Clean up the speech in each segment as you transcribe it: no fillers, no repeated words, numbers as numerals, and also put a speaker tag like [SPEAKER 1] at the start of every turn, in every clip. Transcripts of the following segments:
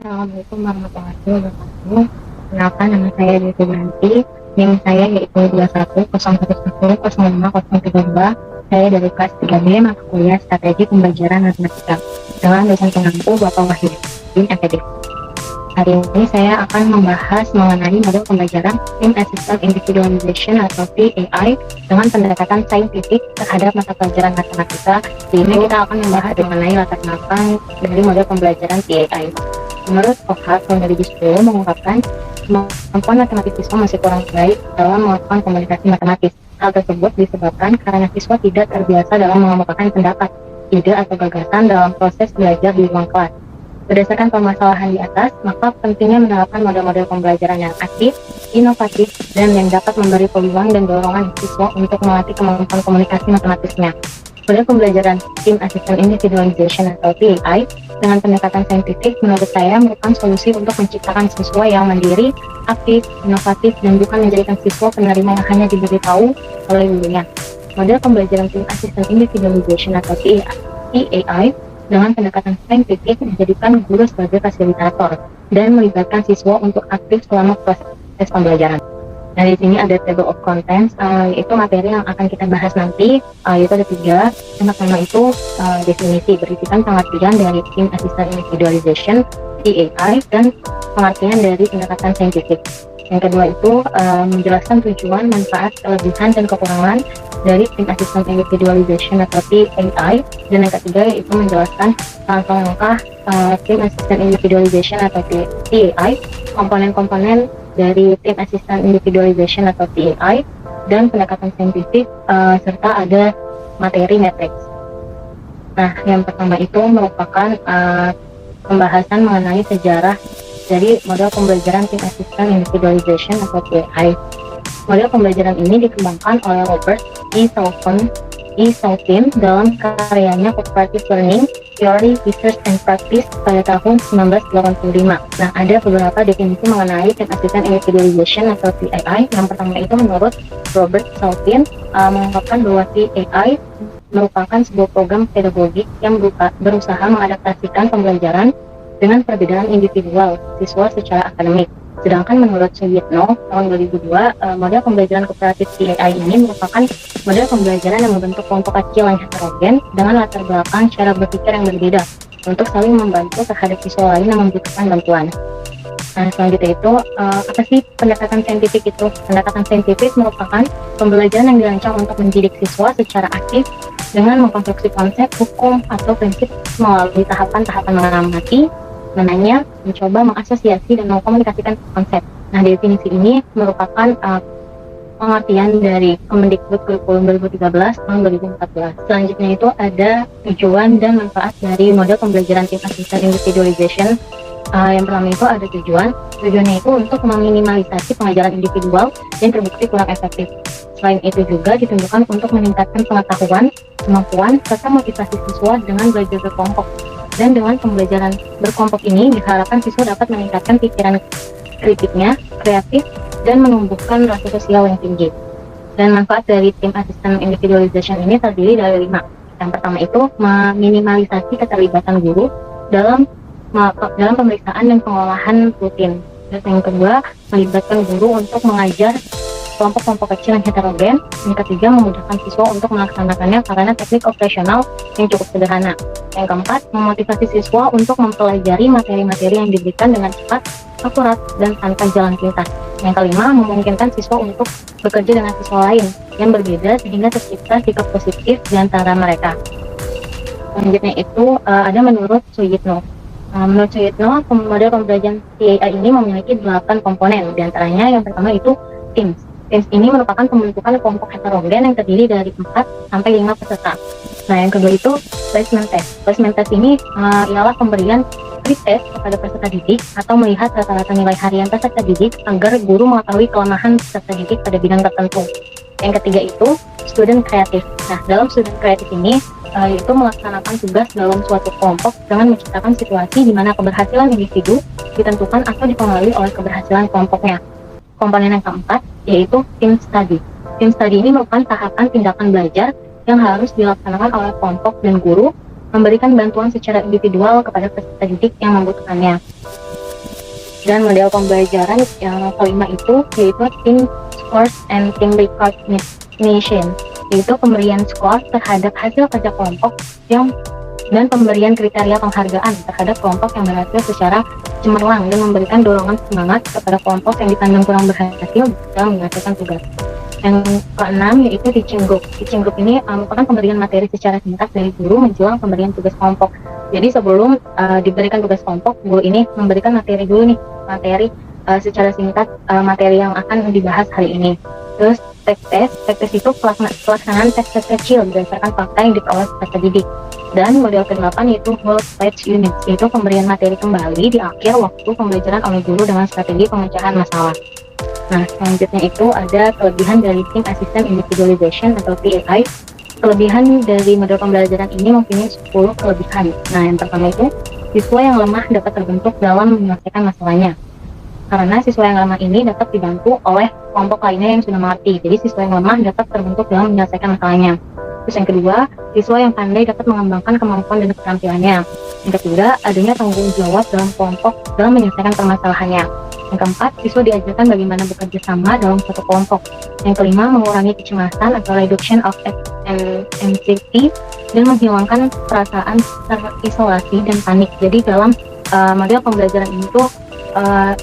[SPEAKER 1] Assalamualaikum warahmatullahi wabarakatuh. Perkenalkan, nama saya Devi Nanti. NIM saya yaitu 2101100502. Saya dari kelas 3B mata kuliah Strategi Pembelajaran Matematika dengan dosen pengampu Bapak Wahyudin FED. Hari ini saya akan membahas mengenai model pembelajaran Team Assisted Individualization atau TAI dengan pendekatan saintifik terhadap mata pelajaran matematika. Di sini kita akan membahas mengenai latar belakang dari model pembelajaran TAI. Menurut Kohart tahun 2010 mengungkapkan kemampuan matematis siswa masih kurang baik dalam melakukan komunikasi matematis. Hal tersebut disebabkan karena siswa tidak terbiasa dalam mengemukakan pendapat, ide atau gagasan dalam proses belajar di ruang kelas. Berdasarkan permasalahan di atas, maka pentingnya menerapkan model-model pembelajaran yang aktif, inovatif, dan yang dapat memberi peluang dan dorongan siswa untuk melatih kemampuan komunikasi matematisnya. Model pembelajaran Team Assisted Individualization atau TAI dengan pendekatan saintifik menurut saya merupakan solusi untuk menciptakan siswa yang mandiri, aktif, inovatif, dan bukan menjadikan siswa penerima yang hanya diberitahu oleh gurunya. Model pembelajaran Team Assisted Individualization atau TAI dengan pendekatan saintifik menjadikan guru sebagai fasilitator dan melibatkan siswa untuk aktif selama proses pembelajaran. Nah, di sini ada table of contents, yaitu materi yang akan kita bahas nanti, yaitu ada 3. Yang pertama itu definisi, berisikan pengertian dari Team Assisted Individualization, TAI, dan pengertian dari pendekatan saintifik. Yang kedua itu menjelaskan tujuan, manfaat, kelebihan, dan kekurangan dari Team Assisted Individualization atau TAI. Dan yang ketiga yaitu menjelaskan langkah-langkah Team Assisted Individualization atau TAI, komponen-komponen dari Team Assisted Individualization atau TAI, dan pendekatan saintifik, serta ada materi matriks. Nah, yang pertama itu merupakan pembahasan mengenai sejarah dari model pembelajaran Team Assisted Individualization atau TAI. Model pembelajaran ini dikembangkan oleh Robert E. Salkin dalam karyanya Cooperative Learning Theory, Research, and Practice pada tahun 1985. Nah, ada beberapa definisi mengenai Team Assisted Individualization atau TAI. Yang pertama itu menurut Robert Salkin mengungkapkan bahwa TAI merupakan sebuah program pedagogik yang berusaha mengadaptasikan pembelajaran dengan perbedaan individual siswa secara akademik. Sedangkan menurut Suyitno tahun 2002, model pembelajaran kooperatif TAI ini merupakan model pembelajaran yang membentuk kelompok kecil yang heterogen dengan latar belakang cara berpikir yang berbeda untuk saling membantu terhadap siswa lain yang membutuhkan bantuan. Nah, selanjutnya itu, apa sih pendekatan saintifik itu? Pendekatan saintifik merupakan pembelajaran yang dirancang untuk mendidik siswa secara aktif dengan mengkonstruksi konsep, hukum, atau prinsip melalui tahapan-tahapan mengamati, menanya, mencoba, mengasosiasi, dan mengkomunikasikan konsep. Nah, definisi ini merupakan pengertian dari Kemendikbud Kurikulum 2013 tahun 2014. Selanjutnya itu ada tujuan dan manfaat dari model pembelajaran Team Assisted Individualization. Yang pertama itu ada tujuannya itu untuk meminimalisasi pengajaran individual yang terbukti kurang efektif. Selain itu juga ditunjukkan untuk meningkatkan pengetahuan, kemampuan, serta motivasi siswa dengan belajar berkelompok. Dan dengan pembelajaran berkelompok ini diharapkan siswa dapat meningkatkan pikiran kritiknya, kreatif, dan menumbuhkan rasa sosial yang tinggi. Dan manfaat dari Team Assisted Individualization ini terdiri dari 5. Yang pertama itu meminimalisasi keterlibatan guru dalam pemeriksaan dan pengolahan rutin. Dan yang kedua, melibatkan guru untuk mengajar kelompok-kelompok kecil yang heterogen. Yang ketiga, memudahkan siswa untuk melaksanakannya karena teknik operasional yang cukup sederhana. Yang keempat, memotivasi siswa untuk mempelajari materi-materi yang diberikan dengan cepat, akurat, dan tanpa jalan pintas. Yang kelima, memungkinkan siswa untuk bekerja dengan siswa lain yang berbeda sehingga tercipta sikap positif di antara mereka. Selanjutnya itu ada menurut Suyitno. Menurut Suyitno, model pembelajaran TAI ini memiliki 8 komponen. Di antaranya yang pertama itu teams. Teams ini merupakan pembentukan kelompok heterogen yang terdiri dari 4 sampai 5 peserta. Nah, yang kedua itu placement test. Placement test ini ialah pemberian pretest kepada peserta didik atau melihat rata-rata nilai harian peserta didik agar guru mengetahui kelemahan peserta didik pada bidang tertentu. Yang ketiga itu student kreatif. Nah, dalam student kreatif ini itu melaksanakan tugas dalam suatu kelompok dengan menciptakan situasi di mana keberhasilan individu ditentukan atau dipengaruhi oleh keberhasilan kelompoknya. Komponen yang keempat yaitu team study. Team study ini merupakan tahapan tindakan belajar yang harus dilaksanakan oleh kelompok dan guru, memberikan bantuan secara individual kepada peserta didik yang membutuhkannya. Dan model pembelajaran yang kelima itu yaitu team scores and team recognition, yaitu pemberian skor terhadap hasil kerja kelompok dan pemberian kriteria penghargaan terhadap kelompok yang berhasil secara cemerlang dan memberikan dorongan semangat kepada kelompok yang dipandang kurang berhasil dalam menyelesaikan tugas. Yang keenam yaitu teaching group. Teaching group ini merupakan pemberian materi secara singkat dari guru menjelang pemberian tugas kelompok. Jadi sebelum diberikan tugas kelompok, guru ini memberikan materi dulu nih, secara singkat materi yang akan dibahas hari ini. Terus tek tes itu pelaksanaan tes kecil berdasarkan fakta yang diperoleh peserta didik. Dan model ke-8 yaitu whole page unit, yaitu pemberian materi kembali di akhir waktu pembelajaran oleh guru dengan strategi pemecahan masalah. Nah, selanjutnya itu ada kelebihan dari Team Assistant Individualization atau TAI. Kelebihan dari model pembelajaran ini mempunyai 10 kelebihan. Nah, yang pertama itu, siswa yang lemah dapat terbentuk dalam menyelesaikan masalahnya. Karena siswa yang lemah ini dapat dibantu oleh kelompok lainnya yang sudah mengerti. Jadi, siswa yang lemah dapat terbentuk dalam menyelesaikan masalahnya. Terus yang kedua, siswa yang pandai dapat mengembangkan kemampuan dan keterampilannya. Yang ketiga, adanya tanggung jawab dalam kelompok dalam menyelesaikan permasalahannya. Yang keempat, siswa diajarkan bagaimana bekerja sama dalam suatu kelompok. Yang kelima, mengurangi kecemasan atau reduction of anxiety dan menghilangkan perasaan terisolasi dan panik. Jadi dalam model pembelajaran ini tuh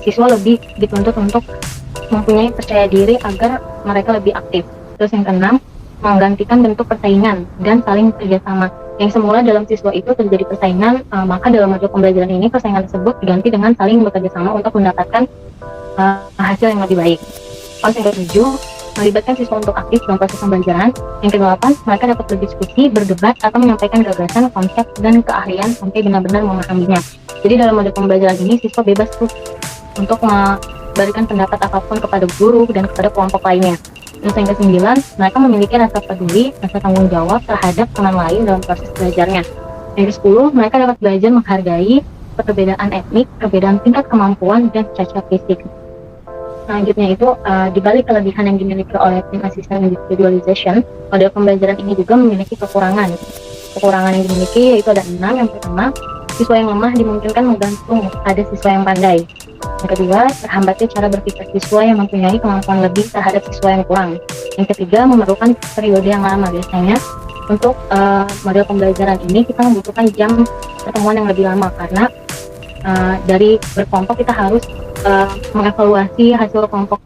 [SPEAKER 1] siswa lebih dituntut untuk mempunyai percaya diri agar mereka lebih aktif. Terus yang keenam, menggantikan bentuk persaingan dan saling kerjasama. Yang semula dalam siswa itu terjadi persaingan, maka dalam modul pembelajaran ini persaingan tersebut diganti dengan saling bekerja sama untuk mendapatkan hasil yang lebih baik. Yang ke-7, melibatkan siswa untuk aktif dalam proses pembelajaran. Yang ke-8, mereka dapat berdiskusi, berdebat, atau menyampaikan gagasan, konsep, dan keahlian sampai benar-benar memahaminya. Jadi dalam modul pembelajaran ini siswa bebas tuh untuk memberikan pendapat apapun kepada guru dan kepada kelompok lainnya. Terus yang ke-9, mereka memiliki rasa peduli, rasa tanggung jawab terhadap teman lain dalam proses belajarnya. Yang ke-10, mereka dapat belajar menghargai perbedaan etnik, perbedaan tingkat kemampuan, dan cacat fisik. Selanjutnya itu, dibalik kelebihan yang dimiliki oleh Team Assistant Individualization, model pembelajaran ini juga memiliki kekurangan. Kekurangan yang dimiliki yaitu ada 6. Yang pertama, siswa yang lemah dimungkinkan menggantung pada siswa yang pandai. Yang kedua, terhambatnya cara berpikir siswa yang mempunyai kemampuan lebih terhadap siswa yang kurang. Yang ketiga, memerlukan periode yang lama. Biasanya untuk model pembelajaran ini kita membutuhkan jam pertemuan yang lebih lama karena dari berkelompok kita harus mengevaluasi hasil kelompok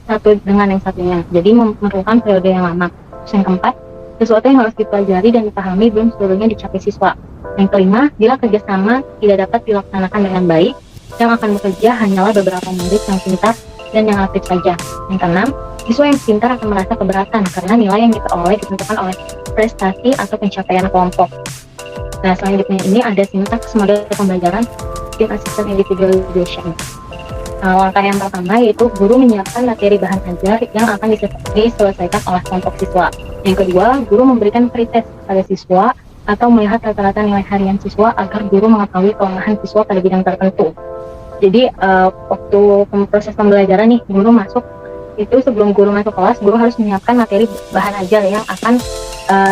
[SPEAKER 1] satu dengan yang satunya. Jadi memerlukan periode yang lama. Terus yang keempat, sesuatu yang harus dipelajari dan dipahami belum seluruhnya dicapai siswa. Yang kelima, bila kerjasama tidak dapat dilaksanakan dengan baik, yang akan bekerja hanyalah beberapa murid yang pintar dan yang aktif saja. Yang keenam, siswa yang pintar akan merasa keberatan karena nilai yang diperoleh ditentukan oleh prestasi atau pencapaian kelompok. Nah, selanjutnya ini ada sintaks model pembelajaran Team Assistant Individualization. Langkah yang pertama yaitu guru menyiapkan materi bahan ajar yang akan diselesaikan oleh kelompok siswa. Yang kedua, guru memberikan pretest pada siswa atau melihat rata-rata nilai harian siswa agar guru mengetahui kelemahan siswa pada bidang tertentu. Jadi waktu proses pembelajaran nih, guru masuk itu sebelum guru masuk kelas, guru harus menyiapkan materi bahan ajar yang akan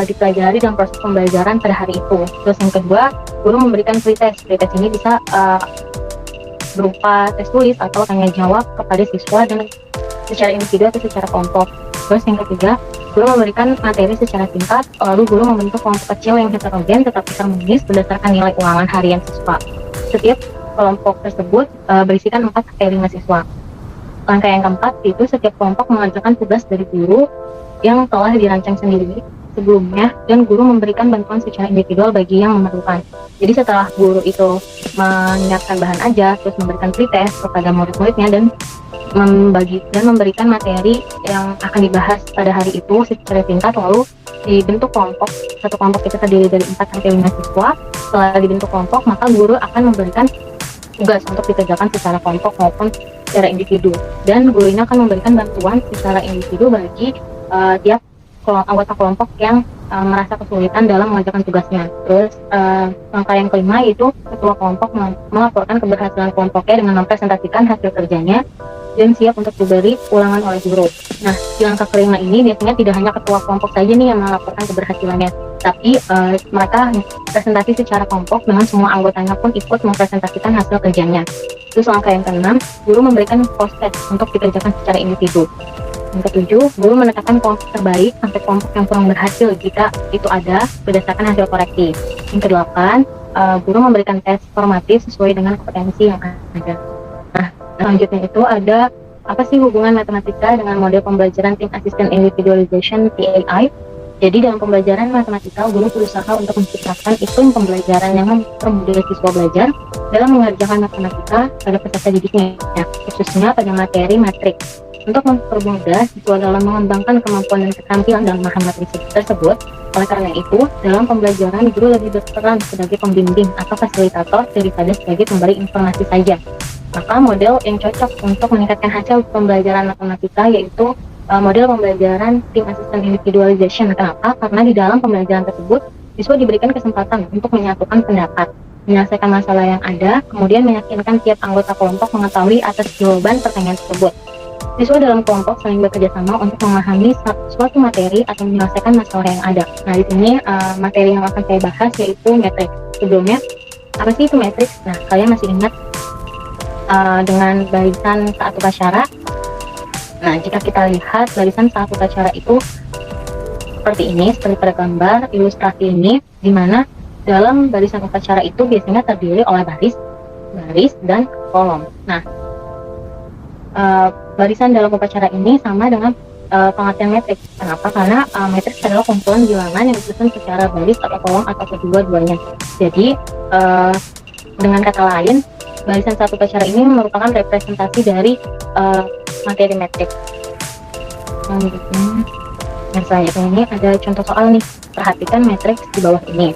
[SPEAKER 1] dipelajari dalam proses pembelajaran pada hari itu. Terus yang kedua, guru memberikan pretest. Pretest ini bisa berupa tes tulis atau tanya jawab kepada siswa dan secara individu atau secara kelompok. Terus yang ketiga, guru memberikan materi secara singkat, lalu guru membentuk kelompok kecil yang heterogen tetapi harmonis berdasarkan nilai ulangan harian siswa. Setiap kelompok tersebut berisikan 4-5 siswa. Langkah yang keempat itu setiap kelompok mengerjakan tugas dari guru yang telah dirancang sendiri sebelumnya dan guru memberikan bantuan secara individual bagi yang memerlukan. Jadi setelah guru itu menyiapkan bahan ajar, terus memberikan pretest kepada murid-muridnya dan memberikan materi yang akan dibahas pada hari itu secara singkat, lalu dibentuk kelompok. Satu kelompok itu terdiri dari 4-5 siswa. Setelah dibentuk kelompok, maka guru akan memberikan tugas untuk dikerjakan secara kelompok maupun secara individu, dan guru ini akan memberikan bantuan secara individu bagi tiap anggota kelompok yang merasa kesulitan dalam mengerjakan tugasnya. Terus langkah yang kelima yaitu ketua kelompok melaporkan keberhasilan kelompoknya dengan mempresentasikan hasil kerjanya dan siap untuk diberi ulangan oleh guru. Nah, di langkah kelima ini biasanya tidak hanya ketua kelompok saja nih yang melaporkan keberhasilannya, tapi mereka presentasi secara kelompok dengan semua anggotanya pun ikut mempresentasikan hasil kerjanya. Terus langkah yang keenam, guru memberikan post-test untuk dikerjakan secara individu. Yang ketujuh, guru menetapkan kelompok terbaik sampai kelompok yang kurang berhasil jika itu ada berdasarkan hasil koreksi. Yang kedelapan, guru memberikan tes formatif sesuai dengan kompetensi yang ada. Nah, selanjutnya itu ada apa sih hubungan matematika dengan model pembelajaran Team Assistant Individualization (TAI). Jadi dalam pembelajaran matematika, guru berusaha untuk menciptakan iklim pembelajaran yang mempermudah siswa belajar dalam mengerjakan matematika pada peserta didiknya, khususnya pada materi matriks. Untuk mempermudah siswa dalam mengembangkan kemampuan dan keterampilan dalam memahami materi tersebut, oleh karena itu, dalam pembelajaran guru lebih berperan sebagai pembimbing atau fasilitator daripada sebagai pemberi informasi saja. Maka model yang cocok untuk meningkatkan hasil pembelajaran matematika yaitu model pembelajaran Team Assistant Individualization. Kenapa? Karena di dalam pembelajaran tersebut, siswa diberikan kesempatan untuk menyatukan pendapat, menyelesaikan masalah yang ada, kemudian meyakinkan tiap anggota kelompok mengetahui atas jawaban pertanyaan tersebut. Siswa dalam kelompok saling bekerja sama untuk memahami suatu materi atau menyelesaikan masalah yang ada. Nah, di sini materi yang akan saya bahas yaitu matriks. Sebelumnya, apa sih itu matriks? Nah, kalian masih ingat dengan barisan saat upacara? Nah, jika kita lihat barisan saat upacara itu seperti ini, seperti pada gambar ilustrasi ini, di mana dalam barisan upacara itu biasanya terdiri oleh baris, dan kolom. Nah, barisan dalam upacara ini sama dengan pengertian matriks. Kenapa? Karena matriks adalah kumpulan bilangan yang disusun secara baris atau kolom atau kedua-duanya. Jadi, dengan kata lain, barisan saat upacara ini merupakan representasi dari materi matriks. Nah, selanjutnya ini ada contoh soal nih. Perhatikan matriks di bawah ini.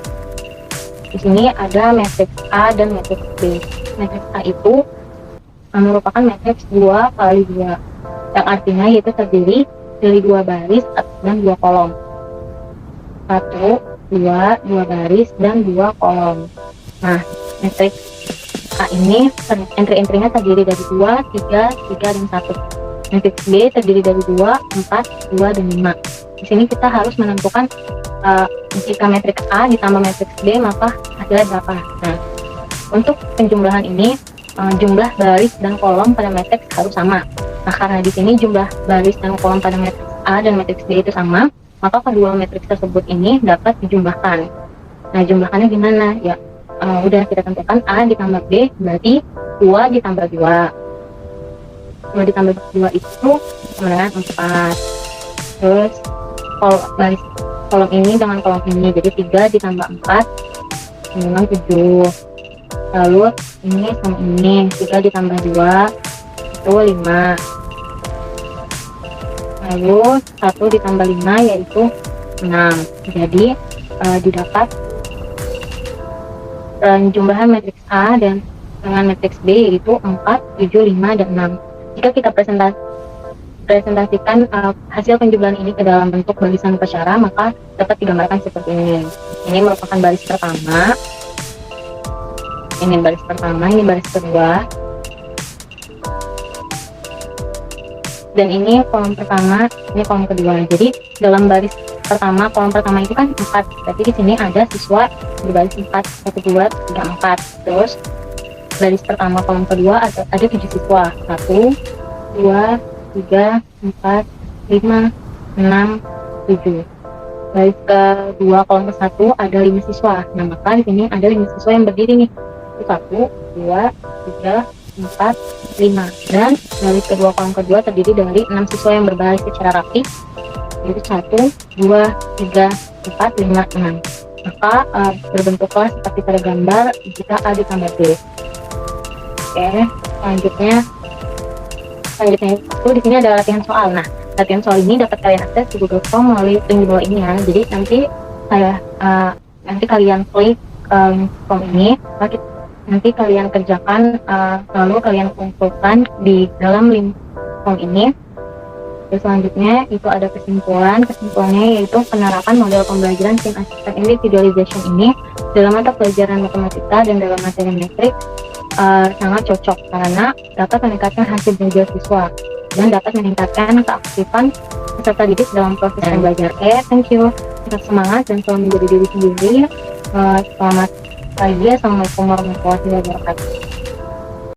[SPEAKER 1] Di sini ada matriks A dan matriks B. Matriks A itu merupakan matriks 2 kali 2, yang artinya yaitu terdiri dari 2 baris dan 2 kolom. 1, 2 baris dan 2 kolom. Nah, matriks A ini entry-entrynya terdiri dari 2, 3, dan 1. Matriks B terdiri dari 2, 4, 2, dan 5. Di sini kita harus menentukan jika matriks A ditambah matriks B maka hasilnya berapa. Nah, untuk penjumlahan ini jumlah baris dan kolom pada matriks harus sama. Nah, karena di sini jumlah baris dan kolom pada matriks A dan matriks B itu sama, maka kedua matriks tersebut ini dapat dijumlahkan. Nah, jumlahkannya gimana? Ya, udah kita tentukan A ditambah B berarti 2 ditambah 2. 2 ditambah 2 itu sama dengan 4. Terus baris kolom ini dengan kolom ini, jadi 3 ditambah 4 sama dengan 7. Lalu ini sama ini, 3 ditambah 2 itu 5. Lalu 1 ditambah 5 yaitu 6. Jadi didapat jumlahan matriks A dan dengan matriks B yaitu 4, 7, 5, dan 6. Jika kita presentasikan hasil penjumlahan ini ke dalam bentuk barisan upacara, maka dapat digambarkan seperti ini. Ini merupakan baris pertama, ini baris pertama, ini baris kedua, dan ini kolom pertama, ini kolom kedua. Jadi dalam baris pertama, kolom pertama itu kan 4, berarti di sini ada siswa berbaris 4, 1, 2, 3, 4. Terus baris pertama kolom kedua ada 7 siswa, 1, 2, 3, 4, 5, 6, 7. Baris kedua kolom ke 1 ada 5 siswa. Nah, maka di sini ada 5 siswa yang berdiri nih. 1, 2, 3, 4, 5. Dan baris kedua kolom kedua terdiri dari 6 siswa yang berbaris secara rapi, yaitu 1, 2, 3, 4, 5, 6. Maka berbentuklah seperti pada gambar jika A ditambah B. Oke, selanjutnya itu di sini ada latihan soal. Nah, latihan soal ini dapat kalian akses di Google Form melalui link di bawah ini ya. Jadi nanti kalian klik form ini, nanti kalian kerjakan, lalu kalian kumpulkan di dalam link form ini. Terus selanjutnya itu ada kesimpulannya yaitu penerapan model pembelajaran Team Assistant Individualization ini dalam mata pelajaran matematika dan dalam materi matriks sangat cocok karena dapat meningkatkan hasil belajar siswa dan dapat meningkatkan keaktifan peserta didik dalam proses belajar. Thank you. tetap semangat dan selalu menjadi diri sendiri. Selamat pagi, assalamualaikum warahmatullahi wabarakatuh.